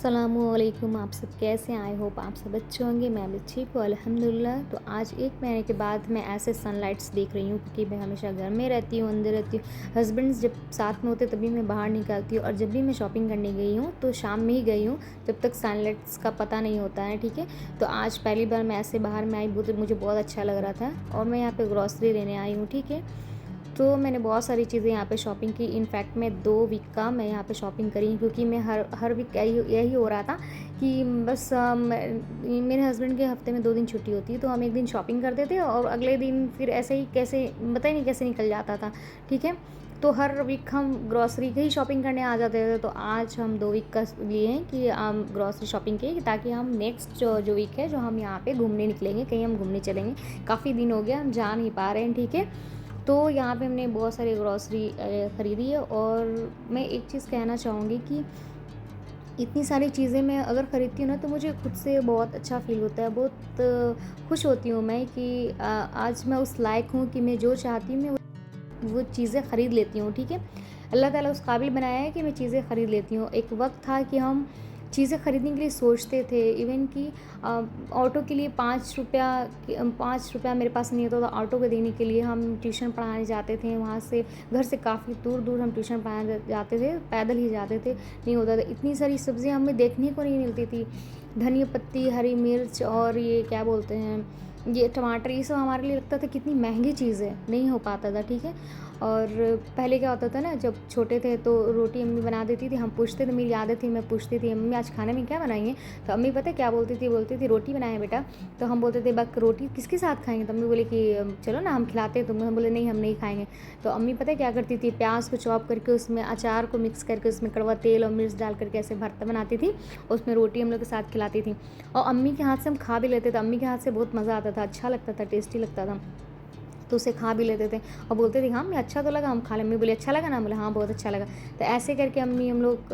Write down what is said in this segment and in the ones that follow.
अस्सलामुअलैकुम। आप सब कैसे हैं? आई होप आप सब अच्छे होंगे। मैं भी ठीक हूँ अल्हम्दुलिल्लाह। तो आज 1 महीने के बाद मैं ऐसे सनलाइट्स देख रही हूँ, क्योंकि मैं हमेशा घर में रहती हूँ, अंदर रहती हूँ। हस्बैंड जब साथ में होते तभी मैं बाहर निकलती हूँ, और जब भी मैं शॉपिंग करने गई हूँ तो शाम में ही गई हूँ, जब तक सनलाइट्स का पता नहीं होता है। ठीक है, तो आज पहली बार मैं ऐसे बाहर में आई, मुझे बहुत अच्छा लग रहा था, और मैं यहाँ पर ग्रॉसरी लेने आई हूँ। ठीक है, तो मैंने बहुत सारी चीज़ें यहाँ पे शॉपिंग की। इनफैक्ट मैं 2 वीक का मैं यहाँ पे शॉपिंग करी, क्योंकि मैं हर वीक यही हो रहा था कि बस मेरे हस्बैंड के हफ्ते में 2 दिन छुट्टी होती है, तो हम एक दिन शॉपिंग करते थे और अगले दिन फिर ऐसे ही कैसे पता ही नहीं कैसे निकल जाता था। ठीक है, तो हर वीक हम ग्रॉसरी की ही शॉपिंग करने आ जाते थे। तो आज हम 2 वीक का लिए हैं कि हम ग्रॉसरी शॉपिंग की, ताकि हम नेक्स्ट जो वीक है जो हम यहाँ पे घूमने निकलेंगे, कहीं हम घूमने चलेंगे। काफ़ी दिन हो गया, हम जा नहीं पा रहे हैं। ठीक है, तो यहाँ पे हमने बहुत सारी ग्रॉसरी ख़रीदी है। और मैं एक चीज़ कहना चाहूँगी कि इतनी सारी चीज़ें मैं अगर ख़रीदती हूँ ना, तो मुझे खुद से बहुत अच्छा फ़ील होता है। बहुत खुश होती हूँ मैं कि आज मैं उस लायक हूँ कि मैं जो चाहती हूँ मैं वो चीज़ें ख़रीद लेती हूँ। ठीक है, अल्लाह ताला उस काबिल बनाया है कि मैं चीज़ें ख़रीद लेती हूँ। एक वक्त था कि हम चीज़ें ख़रीदने के लिए सोचते थे, इवन कि ऑटो के लिए ₹5 मेरे पास नहीं होता था। ऑटो को देने के लिए हम ट्यूशन पढ़ाने जाते थे, वहाँ से घर से काफ़ी दूर दूर हम ट्यूशन पढ़ाने जाते थे, पैदल ही जाते थे, नहीं होता था। इतनी सारी सब्ज़ियाँ हमें देखने को नहीं मिलती थी। धनिया पत्ती, हरी मिर्च, और ये क्या बोलते हैं, ये टमाटर, ये सब हमारे लिए लगता था कितनी महंगी चीज़ है, नहीं हो पाता था। ठीक है, और पहले क्या होता था ना, जब छोटे थे तो रोटी अम्मी बना देती थी, हम पूछते थे, मेरी आदत थी, मैं पूछती थी अम्मी आज खाने में क्या बनाएंगे। तो अम्मी पता है क्या बोलती थी रोटी बनाए बेटा। तो हम बोलते थे बक रोटी किसके साथ खाएंगे। तो अम्मी बोले कि चलो ना हम खिलाते हैं तुमको। हम बोले नहीं, हम नहीं खाएंगे। तो अम्मी पता है क्या करती थी, प्याज को चॉप करके उसमें अचार को मिक्स करके उसमें कड़वा तेल और मिर्च डाल करके ऐसे भरता बनाती थी, उसमें रोटी हम लोग के साथ खिलाती थी। और अम्मी के हाथ से हम खा भी लेते थे। अम्मी के हाथ से बहुत मज़ा आता था, अच्छा लगता था, टेस्टी लगता था, तो उसे खा भी लेते थे और बोलते थे हाँ मैं अच्छा तो लगा, हम खा लें। अम्मी बोली अच्छा लगा ना, बोले हाँ बहुत अच्छा लगा। तो ऐसे करके अम्मी हम लोग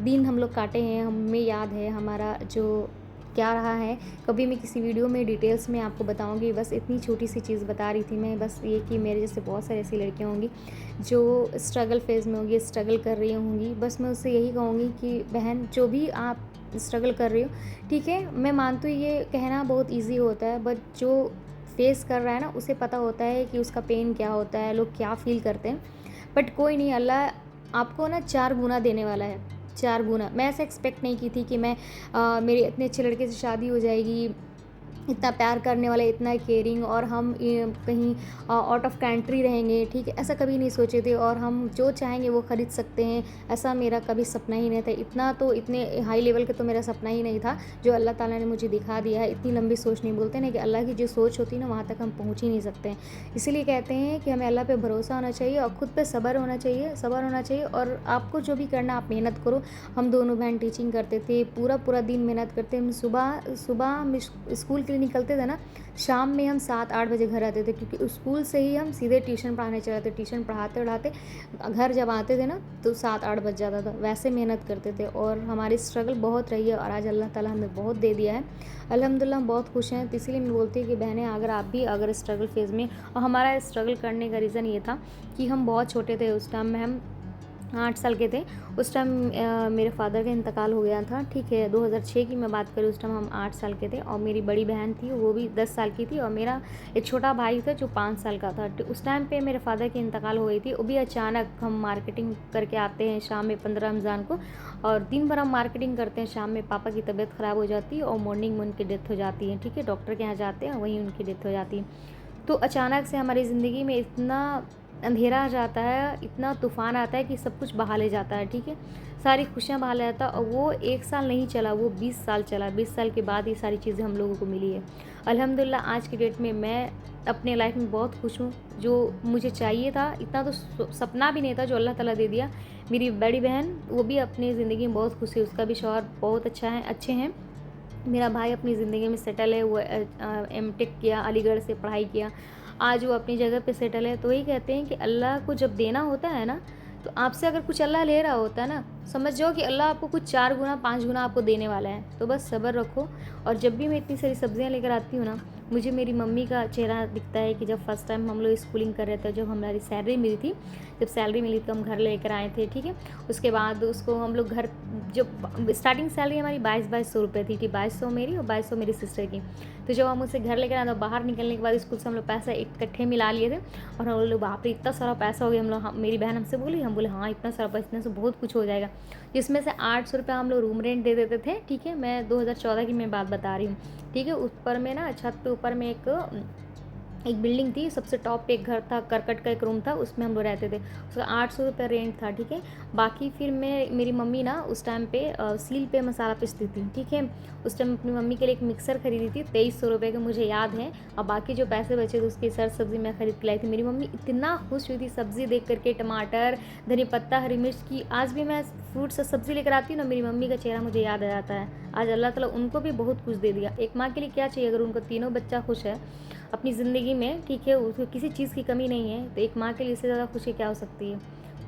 दिन हम लोग काटे हैं। हमें याद है हमारा जो क्या रहा है। कभी मैं किसी वीडियो में डिटेल्स में आपको बताऊंगी। बस इतनी छोटी सी चीज़ बता रही थी मैं, बस ये कि मेरे जैसे बहुत सारी ऐसी लड़कियाँ होंगी जो स्ट्रगल फेज़ में होंगी, स्ट्रगल कर रही होंगी। बस मैं उससे यही कहूँगी कि बहन जो भी आप स्ट्रगल कर रही हो, ठीक है, मैं मानती हूँ ये कहना बहुत ईजी होता है, बट जो फेस कर रहा है ना उसे पता होता है कि उसका पेन क्या होता है, लोग क्या फ़ील करते हैं। बट कोई नहीं, अल्लाह आपको ना 4 गुना देने वाला है, 4 गुना। मैं ऐसा एक्सपेक्ट नहीं की थी कि मैं मेरे इतने अच्छे लड़के से शादी हो जाएगी, इतना प्यार करने वाला, इतना केयरिंग, और हम कहीं आउट ऑफ कंट्री रहेंगे। ठीक है, ऐसा कभी नहीं सोचे थे, और हम जो चाहेंगे वो ख़रीद सकते हैं, ऐसा मेरा कभी सपना ही नहीं था। इतना तो इतने हाई लेवल का तो मेरा सपना ही नहीं था जो अल्लाह ताला ने मुझे दिखा दिया है। इतनी लंबी सोच नहीं, बोलते ना कि अल्लाह की जो सोच होती है ना वहाँ तक हम पहुँच ही नहीं सकते हैं। इसीलिए कहते हैं कि हमें अल्लाह पे भरोसा होना चाहिए और ख़ुद पे सब्र होना चाहिए, और आपको जो भी करना आप मेहनत करो। हम दोनों बहन टीचिंग करते थे, पूरा पूरा दिन मेहनत करते। हम सुबह सुबह हम स्कूल के लिए निकलते थे ना, शाम में हम 7-8 बजे घर आते थे, क्योंकि स्कूल से ही हम सीधे ट्यूशन पढ़ाने चले जाते। ट्यूशन पढ़ाते पढ़ाते घर जब आते थे ना तो 7-8 बज जाता था। वैसे मेहनत करते थे, और हमारी स्ट्रगल बहुत रही है, और आज अल्लाह ताला हमें बहुत दे दिया है अल्हम्दुलिल्लाह। हम बहुत खुश हैं। तो इसीलिए मैं बोलती हूँ कि बहनें अगर आप भी अगर स्ट्रगल फेज़ में, और हमारा स्ट्रगल करने का रीज़न ये था कि हम बहुत छोटे थे उस टाइम में, हम 8 साल के थे उस टाइम। मेरे फादर का इंतकाल हो गया था। ठीक है, 2006 की मैं बात करूँ, उस टाइम हम 8 साल के थे, और मेरी बड़ी बहन थी वो भी 10 साल की थी, और मेरा एक छोटा भाई था जो 5 साल का था। तो उस टाइम पे मेरे फादर की इंतकाल हो गई थी, वो भी अचानक। हम मार्केटिंग करके आते हैं शाम में 15 रमज़ान को, और दिन भर हम मार्केटिंग करते हैं। शाम में पापा की तबीयत ख़राब हो जाती है, और मॉर्निंग में उनकी डेथ हो जाती है। ठीक है, डॉक्टर के यहाँ जाते हैं, वहीं उनकी डेथ हो जाती है। तो अचानक से हमारी ज़िंदगी में इतना अंधेरा आ जाता है, इतना तूफ़ान आता है कि सब कुछ बहा ले जाता है। ठीक है, सारी खुशियाँ बहा ले जाता है, और वो 1 साल नहीं चला, वो 20 साल चला। 20 साल के बाद ये सारी चीज़ें हम लोगों को मिली है। अल्हम्दुलिल्लाह आज की डेट में मैं अपने लाइफ में बहुत खुश हूँ। जो मुझे चाहिए था, इतना तो सपना भी नहीं था, जो अल्लाह ताला दे दिया। मेरी बड़ी बहन वो भी अपनी ज़िंदगी में बहुत खुश है, उसका भी शौहर बहुत अच्छे हैं। मेरा भाई अपनी ज़िंदगी में सेटल है, वो एमटेक किया, अलीगढ़ से पढ़ाई किया, आज वो अपनी जगह पे सेटल है। तो वही कहते हैं कि अल्लाह को जब देना होता है ना, तो आपसे अगर कुछ अल्लाह ले रहा होता है ना, समझ जाओ कि अल्लाह आपको कुछ 4 गुना 5 गुना आपको देने वाला है। तो बस सब्र रखो। और जब भी मैं इतनी सारी सब्जियां लेकर आती हूँ ना, मुझे मेरी मम्मी का चेहरा दिखता है कि जब फर्स्ट टाइम हम लोग स्कूलिंग कर रहे थे, जब हमारी सैलरी मिली थी, जब सैलरी मिली तो हम घर लेकर आए थे, ठीक है। उसके बाद उसको हम लोग घर, जो स्टार्टिंग सैलरी हमारी 2200 रुपये थी, 2200 मेरी और 2200 मेरी सिस्टर की। तो जब हम उसे घर लेकर आए तो बाहर निकलने के बाद स्कूल से हम लोग पैसा इकट्ठे मिला लिए थे, और हम लोग बाप रे इतना सारा पैसा हो गया। हम लोग, मेरी बहन हमसे बोली, हम बोले हाँ इतना सारा पैसा, इतने से बहुत कुछ हो जाएगा। जिसमें से 800 रुपये हम लोग रूम रेंट दे देते थे, ठीक है। मैं 2014 की मैं बात बता रही हूँ, ठीक है। ऊपर में ना छत पे ऊपर में एक बिल्डिंग थी, सबसे टॉप पे एक घर था, करकट का एक रूम था, उसमें हम लोग रहते थे। उसका 800 रुपये रेंट था, ठीक है। बाकी फिर मेरी मम्मी ना उस टाइम पे सील पे मसाला पीसती थी, ठीक है। उस टाइम अपनी मम्मी के लिए एक मिक्सर खरीदी थी 2300 रुपये का, मुझे याद है। और बाकी जो पैसे बचे थे उसकी सर सब्ज़ी मैं खरीद के लाई थी। मेरी मम्मी इतना खुश हुई थी सब्ज़ी देख करके, टमाटर, धनी पत्ता, हरी मिर्च की। आज भी मैं फ्रूट्स और सब्ज़ी लेकर आती हूँ ना, मेरी मम्मी का चेहरा मुझे याद आ जाता है। आज अल्लाह ताला उनको भी बहुत कुछ दे दिया। एक माँ के लिए क्या चाहिए, अगर उनका तीनों बच्चा खुश है अपनी ज़िंदगी में, ठीक है, उसको किसी चीज़ की कमी नहीं है, तो एक माँ के लिए इससे ज़्यादा खुशी क्या हो सकती है।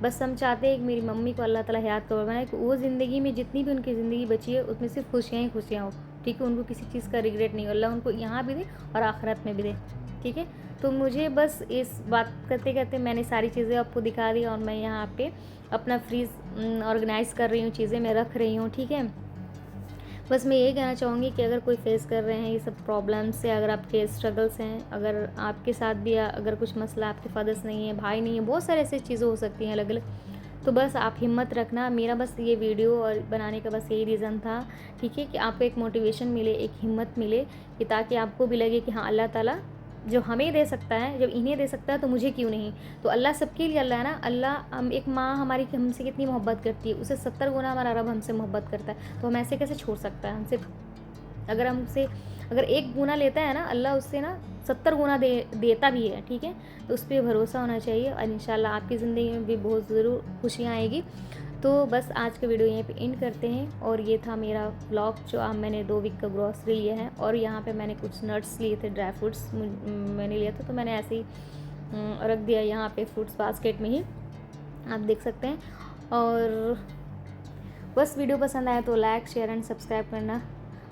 बस हम चाहते हैं कि मेरी मम्मी को अल्लाह ताला हयात कब्र बनाए, कि वो ज़िंदगी में जितनी भी उनकी ज़िंदगी बची है उसमें सिर्फ खुशियाँ ही खुशियाँ हो, ठीक है। उनको किसी चीज़ का रिग्रेट नहीं हो, अल्लाह उनको यहाँ भी दे और आखिरत में भी दे, ठीक है। तो मुझे बस इस बात करते करते मैंने सारी चीज़ें आपको दिखा दी, और मैं यहाँ पे अपना फ्रीज़ ऑर्गेनाइज़ कर रही हूँ, चीज़ें मैं रख रही हूँ, ठीक है। बस मैं यही कहना चाहूँगी कि अगर कोई फेस कर रहे हैं ये सब प्रॉब्लम्स, या अगर आपके स्ट्रगल्स हैं, अगर आपके साथ भी अगर कुछ मसला, आपके फादर्स नहीं है, भाई नहीं है, बहुत सारे ऐसी चीज़ें हो सकती हैं अलग अलग, तो बस आप हिम्मत रखना। मेरा बस ये वीडियो और बनाने का बस यही रीज़न था, ठीक है, कि आपको एक मोटिवेशन मिले, एक हिम्मत मिले, कि ताकि आपको भी लगे कि हाँ अल्लाह ताला जो हमें दे सकता है, जब इन्हें दे सकता है तो मुझे क्यों नहीं। तो अल्लाह सबके लिए अल्लाह है ना। अल्लाह, हम एक माँ हमारी हमसे कितनी मोहब्बत करती है, उसे 70 गुना हमारा रब हमसे मोहब्बत करता है, तो हम ऐसे कैसे छोड़ सकता है हमसे। अगर हमसे अगर 1 गुना लेता है ना अल्लाह, उससे ना 70 गुना देता भी है, ठीक है। तो उस पर भरोसा होना चाहिए, और इंशाल्लाह आपकी ज़िंदगी में भी बहुत ज़रूर खुशियाँ आएगी। तो बस आज का वीडियो यहीं पे एंड करते हैं, और ये था मेरा व्लॉग, जो अब मैंने 2 वीक का ग्रॉसरी लिया है, और यहाँ पे मैंने कुछ नट्स लिए थे, ड्राई फ्रूट्स मैंने लिया था, तो मैंने ऐसे ही रख दिया यहाँ पे फ्रूट्स बास्केट में ही, आप देख सकते हैं। और बस वीडियो पसंद आया तो लाइक, शेयर एंड सब्सक्राइब करना।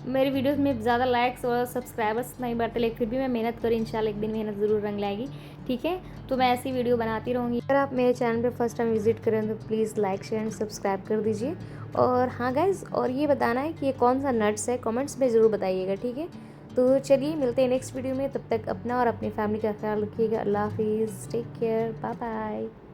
मेरी वीडियोस में ज़्यादा लाइक्स और सब्सक्राइबर्स नहीं बढ़ते, लेकिन फिर भी मैं मेहनत करूँ, इंशाल्लाह एक दिन मेहनत ज़रूर रंग लाएगी, ठीक है। तो मैं ऐसी वीडियो बनाती रहूँगी। अगर आप मेरे चैनल पे फर्स्ट टाइम विजिट करें तो please like, share and subscribe कर दीजिए। और हाँ गाइज़, और ये बताना है कि ये कौन सा नट्स है, कमेंट्स में ज़रूर बताइएगा, ठीक है। तो चलिए मिलते हैं नेक्स्ट वीडियो में, तब तक अपना और अपनी फैमिली का ख्याल रखिएगा। अल्लाह हाफिज़, टेक केयर, बाय बाय।